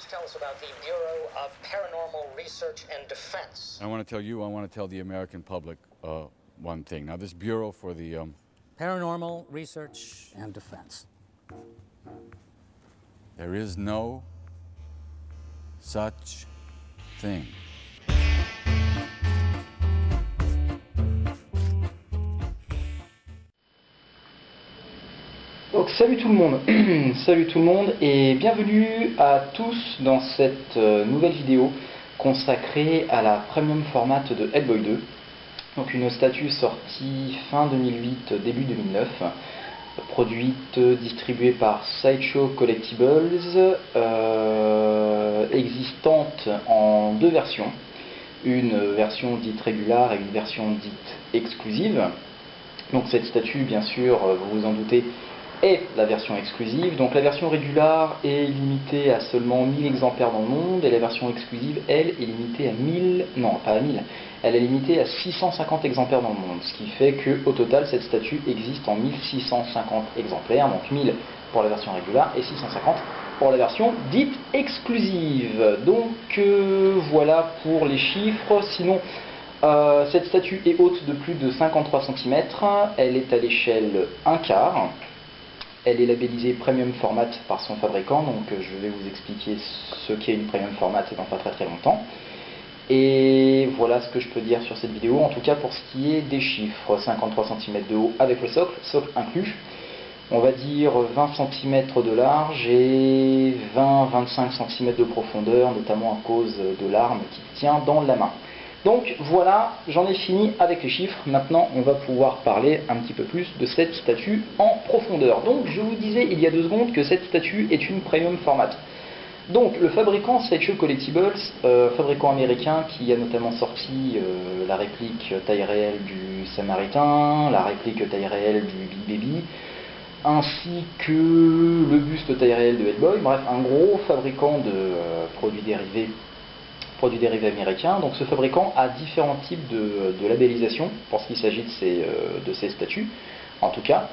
to tell us about the Bureau of Paranormal Research and Defense. I want to tell the American public one thing. Now, this Bureau for the Paranormal Research and Defense. There is no such thing. Donc salut tout le monde, salut tout le monde et bienvenue à tous dans cette nouvelle vidéo consacrée à la premium format de Hellboy 2. Donc une statue sortie fin 2008, début 2009, produite, distribuée par Sideshow Collectibles, existante en deux versions, une version dite régulière et une version dite exclusive. Donc cette statue, bien sûr, vous vous en doutez, est la version exclusive. Donc la version régulière est limitée à seulement 1000 exemplaires dans le monde et la version exclusive, elle, est limitée à 1000, non pas à 1000, elle est limitée à 650 exemplaires dans le monde, ce qui fait qu'au total cette statue existe en 1650 exemplaires, donc 1000 pour la version régulière et 650 pour la version dite exclusive. Donc voilà pour les chiffres. Sinon cette statue est haute de plus de 53 cm, elle est à l'échelle 1/4. Elle est labellisée Premium Format par son fabricant, donc je vais vous expliquer ce qu'est une Premium Format dans pas très longtemps. Et voilà ce que je peux dire sur cette vidéo, en tout cas pour ce qui est des chiffres. 53 cm de haut avec le socle inclus, on va dire 20 cm de large et 20-25 cm de profondeur, notamment à cause de l'arme qui tient dans la main. Donc voilà, j'en ai fini avec les chiffres. Maintenant, on va pouvoir parler un petit peu plus de cette statue en profondeur. Donc je vous disais il y a 2 secondes que cette statue est une premium format. Donc le fabricant Sideshow Collectibles, fabricant américain qui a notamment sorti la réplique taille réelle du Samaritain, la réplique taille réelle du Big Baby, ainsi que le buste taille réelle de Hellboy. Bref, un gros fabricant de produits dérivés américains. Donc ce fabricant a différents types de labellisation pour ce qu'il s'agit de ces statues, en tout cas.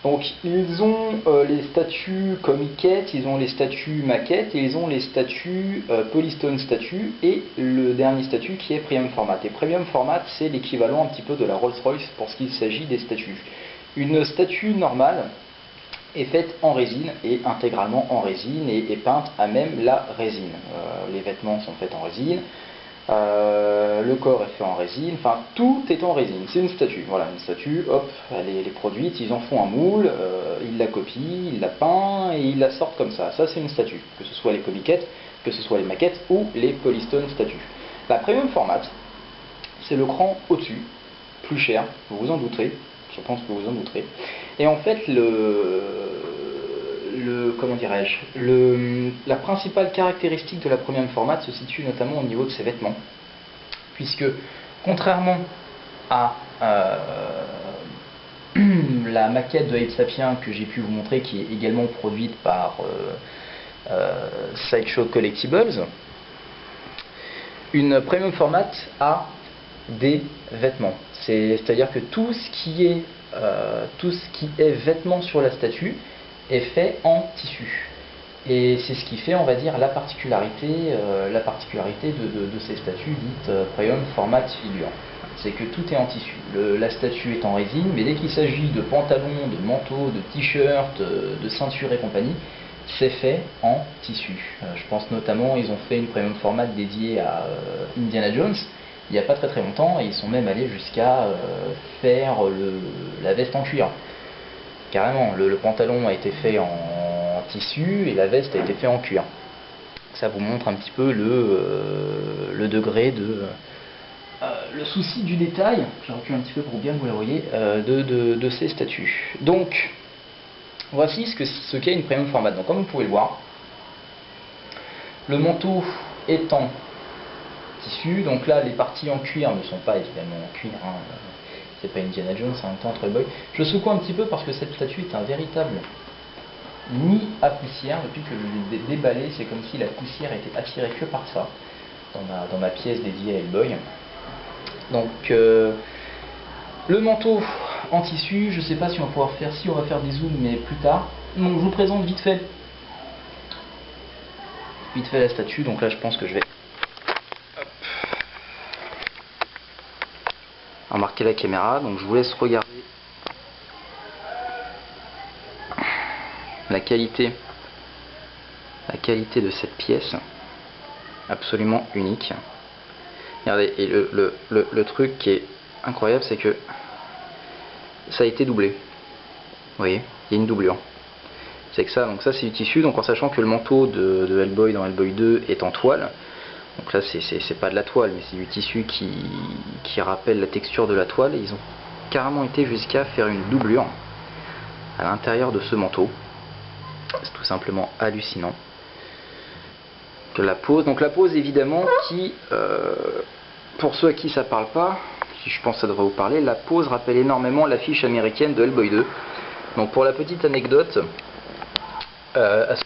Donc ils ont les statues comiquettes, ils ont les statues maquettes et ils ont les statues Polystone statues et le dernier statut qui est Premium Format. Et Premium Format, c'est l'équivalent un petit peu de la Rolls-Royce pour ce qu'il s'agit des statues. Une statue normale est faite en résine et intégralement en résine et peinte à même la résine. Les vêtements sont faits en résine, le corps est fait en résine, enfin tout est en résine. C'est une statue, voilà, une statue, hop, elle est produite, ils en font un moule, ils la copient, ils la peignent et ils la sortent comme ça. Ça c'est une statue, que ce soit les comiquettes, que ce soit les maquettes ou les Polystone statues. La Premium Format, c'est le cran au-dessus, plus cher, vous vous en douterez. Je pense que vous en douterez. Et en fait, la principale caractéristique de la Premium Format se situe notamment au niveau de ses vêtements. Puisque, contrairement à la maquette de Ape Sapien que j'ai pu vous montrer, qui est également produite par Sideshow Collectibles, une Premium Format a des vêtements. C'est-à-dire que tout ce qui est vêtements sur la statue est fait en tissu. Et c'est ce qui fait, on va dire, la particularité de ces statues dites Premium Format Figure. C'est que tout est en tissu. La statue est en résine, mais dès qu'il s'agit de pantalons, de manteaux, de t-shirts, de ceintures et compagnie, c'est fait en tissu. Je pense notamment, ils ont fait une Premium Format dédiée à Indiana Jones, il n'y a pas très longtemps, et ils sont même allés jusqu'à faire la veste en cuir. Carrément, le pantalon a été fait en tissu et la veste a été faite en cuir. Ça vous montre un petit peu le degré le souci du détail, je recule un petit peu pour bien que vous la voyez, de ces statues. Donc, voici ce qu'est une Premium Format. Donc comme vous pouvez le voir, le manteau est en tissu, donc là les parties en cuir ne sont pas évidemment en cuir, hein. C'est pas Indiana Jones, c'est un temps entre Hellboy. Je secoue un petit peu parce que cette statue est un véritable nid à poussière. Depuis que je l'ai déballé, c'est comme si la poussière était attirée que par ça, dans ma pièce dédiée à Hellboy. Donc le manteau en tissu, je sais pas si on va pouvoir faire, si on va faire des zooms, mais plus tard. Donc je vous présente vite fait vite fait la statue, donc là je pense que je vais embarquer la caméra, donc je vous laisse regarder la qualité de cette pièce, absolument unique. Regardez, et le truc qui est incroyable, c'est que ça a été doublé. Vous voyez, il y a une doublure. C'est que ça, donc ça c'est du tissu, donc en sachant que le manteau de Hellboy dans Hellboy 2 est en toile, donc là c'est pas de la toile, mais c'est du tissu qui rappelle la texture de la toile, et ils ont carrément été jusqu'à faire une doublure à l'intérieur de ce manteau. C'est tout simplement hallucinant. Que la pose, donc la pose évidemment qui, pour ceux à qui ça parle pas, je pense que ça devrait vous parler, la pose rappelle énormément l'affiche américaine de Hellboy 2. Donc pour la petite anecdote, à ce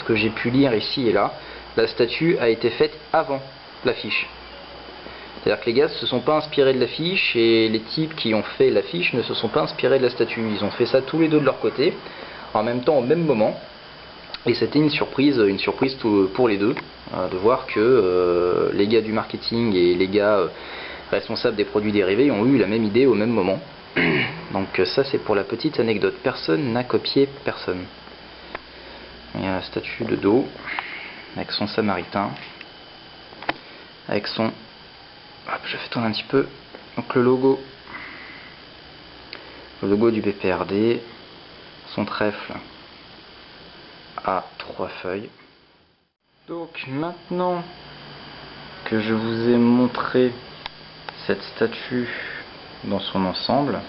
que j'ai pu lire ici et là, la statue a été faite avant l'affiche. C'est-à-dire que les gars ne se sont pas inspirés de l'affiche, et les types qui ont fait l'affiche ne se sont pas inspirés de la statue. Ils ont fait ça tous les deux de leur côté, en même temps, au même moment. Et c'était une surprise pour les deux, de voir que les gars du marketing et les gars responsables des produits dérivés ont eu la même idée au même moment. Donc ça c'est pour la petite anecdote. Personne n'a copié personne. Il y a la statue de dos, avec son samaritain, avec son... Hop, je fais tourner un petit peu. Donc le logo du BPRD, son trèfle à 3 feuilles. Donc maintenant que je vous ai montré cette statue dans son ensemble,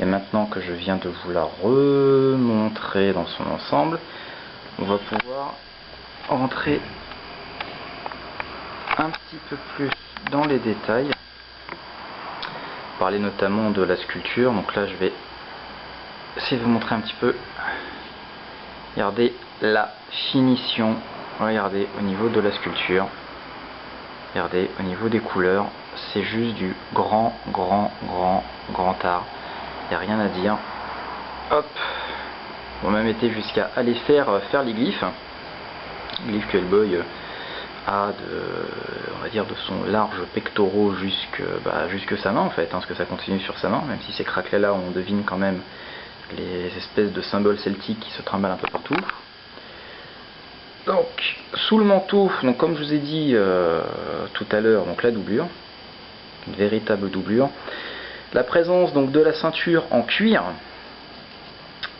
et maintenant que je viens de vous la remontrer dans son ensemble, on va pouvoir rentrer un petit peu plus dans les détails, parler notamment de la sculpture. Donc là je vais essayer de vous montrer un petit peu. Regardez la finition, regardez au niveau de la sculpture, regardez au niveau des couleurs, c'est juste du grand art, il n'y a rien à dire. Hop, on a même été jusqu'à aller faire les glyphes que Hellboy a on va dire de son large pectoraux jusque sa main en fait, parce que ça continue sur sa main, même si ces craquelets là on devine quand même les espèces de symboles celtiques qui se trimballent un peu partout. Donc sous le manteau, donc comme je vous ai dit tout à l'heure, donc la doublure, une véritable doublure, la présence donc de la ceinture en cuir.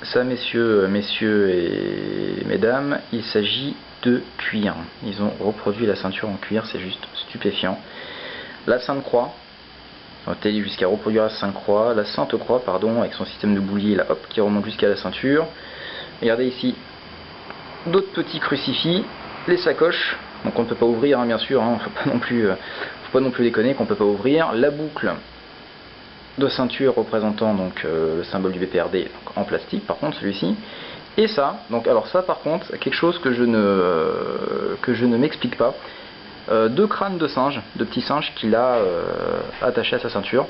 Ça messieurs et mesdames, il s'agit de cuir. Ils ont reproduit la ceinture en cuir, c'est juste stupéfiant. La Sainte Croix, on est allé jusqu'à reproduire la Sainte Croix, pardon, avec son système de boulier là, hop, qui remonte jusqu'à la ceinture. Regardez ici, d'autres petits crucifix, les sacoches, donc on ne peut pas ouvrir, hein, bien sûr, hein, faut pas non plus déconner qu'on peut pas ouvrir. La boucle de ceinture représentant donc le symbole du BPRD, donc en plastique par contre celui-ci. Et ça, donc alors ça par contre, quelque chose que je ne m'explique pas. Deux crânes de singe, de petits singes qu'il a attachés à sa ceinture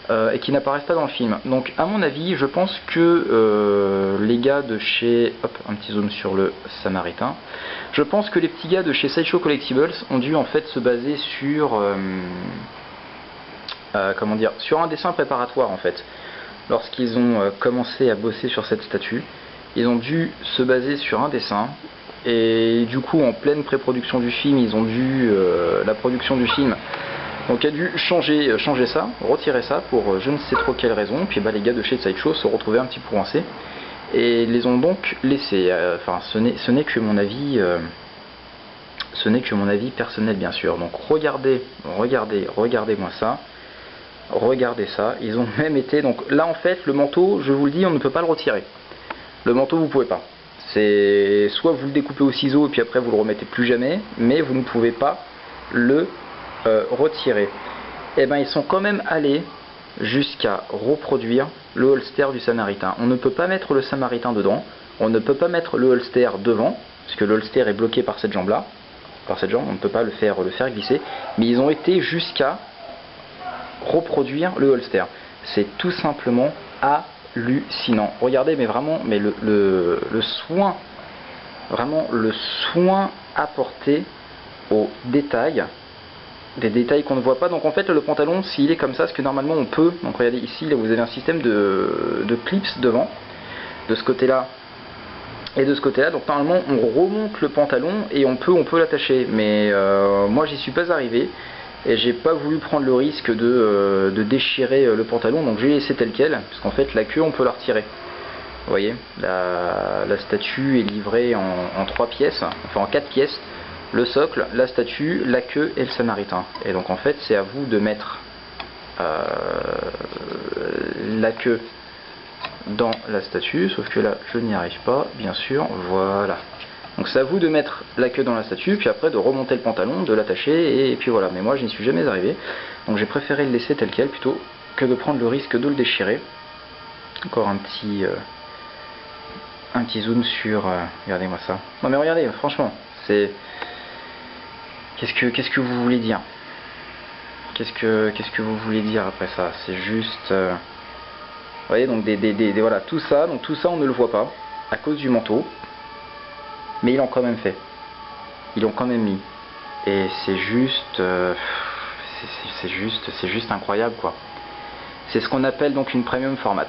et qui n'apparaissent pas dans le film. Donc à mon avis, je pense que les gars de chez... Hop, un petit zoom sur le Samaritain. Je pense que les petits gars de chez Sideshow Collectibles ont dû en fait se baser sur... comment dire, sur un dessin préparatoire en fait. Lorsqu'ils ont commencé à bosser sur cette statue, ils ont dû se baser sur un dessin, et du coup en pleine pré-production du film, ils ont dû, la production du film donc a dû changer ça, retirer ça pour je ne sais trop quelle raison, puis les gars de chez Sideshow se retrouvaient un petit peu coincés, et les ont donc laissés, enfin ce n'est que mon avis, personnel bien sûr. Donc regardez-moi ça. Regardez ça, ils ont même été, donc là en fait le manteau, je vous le dis, on ne peut pas le retirer. Le manteau vous pouvez pas, c'est soit vous le découpez au ciseau et puis après vous le remettez plus jamais, mais vous ne pouvez pas le retirer. Et ben ils sont quand même allés jusqu'à reproduire le holster du Samaritain. On ne peut pas mettre le Samaritain dedans, on ne peut pas mettre le holster devant, parce que le holster est bloqué par cette jambe là, on ne peut pas le faire glisser, mais ils ont été jusqu'à reproduire le holster. C'est tout simplement hallucinant. Regardez, mais vraiment, mais le soin, vraiment le soin apporté aux détails, des détails qu'on ne voit pas. Donc en fait, le pantalon, s'il est comme ça, ce que normalement on peut, donc regardez ici, là vous avez un système de clips devant, de ce côté-là et de ce côté-là. Donc normalement, on remonte le pantalon et on peut l'attacher. Mais moi, j'y suis pas arrivé. Et j'ai pas voulu prendre le risque de déchirer le pantalon, donc j'ai laissé tel quel, parce qu'en fait la queue on peut la retirer. Vous voyez, la statue est livrée en 3 pièces, enfin en 4 pièces, le socle, la statue, la queue et le samaritain. Et donc en fait c'est à vous de mettre la queue dans la statue, sauf que là je n'y arrive pas, bien sûr, voilà. Donc c'est à vous de mettre la queue dans la statue, puis après de remonter le pantalon, de l'attacher, et puis voilà. Mais moi je n'y suis jamais arrivé, donc j'ai préféré le laisser tel quel plutôt que de prendre le risque de le déchirer. Encore un petit zoom sur... regardez-moi ça. Non mais regardez, franchement, c'est... Qu'est-ce que vous voulez dire? Qu'est-ce que vous voulez dire après ça? C'est juste... vous voyez, donc voilà, tout ça on ne le voit pas, à cause du manteau. Mais ils l'ont quand même fait. Ils l'ont quand même mis. Et c'est juste... c'est juste incroyable, quoi. C'est ce qu'on appelle donc une premium format.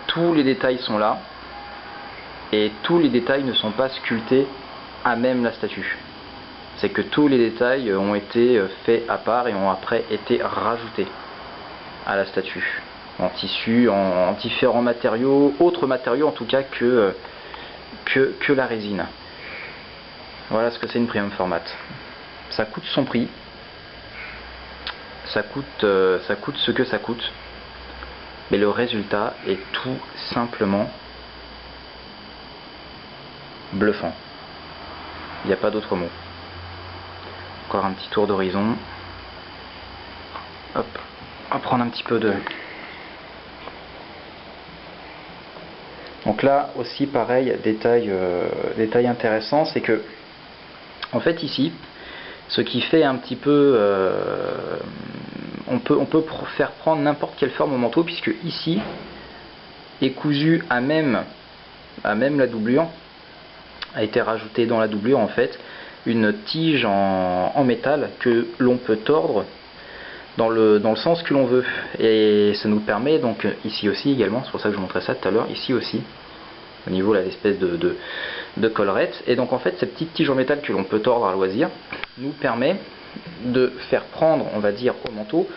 Tous les détails sont là. Et tous les détails ne sont pas sculptés à même la statue. C'est que tous les détails ont été faits à part et ont après été rajoutés à la statue. En tissu, en différents matériaux, autres matériaux en tout cas que la résine. Voilà ce que c'est une premium format. Ça coûte son prix. Ça coûte ce que ça coûte. Mais le résultat est tout simplement bluffant. Il n'y a pas d'autre mot. Encore un petit tour d'horizon. Hop, on va prendre un petit peu de... Donc là aussi pareil, détail intéressant, c'est que en fait ici, ce qui fait un petit peu, on peut faire prendre n'importe quelle forme au manteau, puisque ici est cousu à même la doublure, a été rajouté dans la doublure en fait une tige en métal que l'on peut tordre dans le sens que l'on veut, et ça nous permet donc ici aussi également, c'est pour ça que je vous montrais ça tout à l'heure, ici aussi au niveau là l'espèce de collerette, et donc en fait cette petite tige en métal que l'on peut tordre à loisir nous permet de faire prendre, on va dire, au manteau,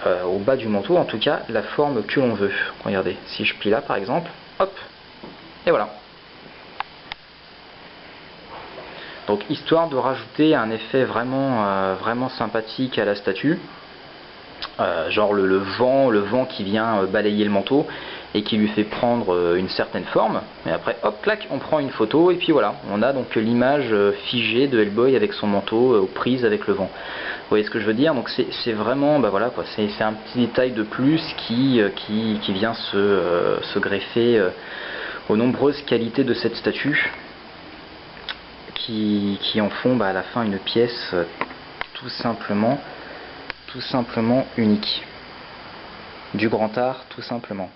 au bas du manteau en tout cas, la forme que l'on veut. Regardez, si je plie là par exemple, hop, et voilà. Donc histoire de rajouter un effet vraiment sympathique à la statue. Genre le vent qui vient balayer le manteau et qui lui fait prendre une certaine forme, et après hop clac on prend une photo et puis voilà, on a donc l'image figée de Hellboy avec son manteau aux prises avec le vent. Vous voyez ce que je veux dire? Donc c'est vraiment, bah voilà quoi, c'est un petit détail de plus qui vient se greffer aux nombreuses qualités de cette statue, qui en font à la fin une pièce tout simplement unique. Du grand art, tout simplement.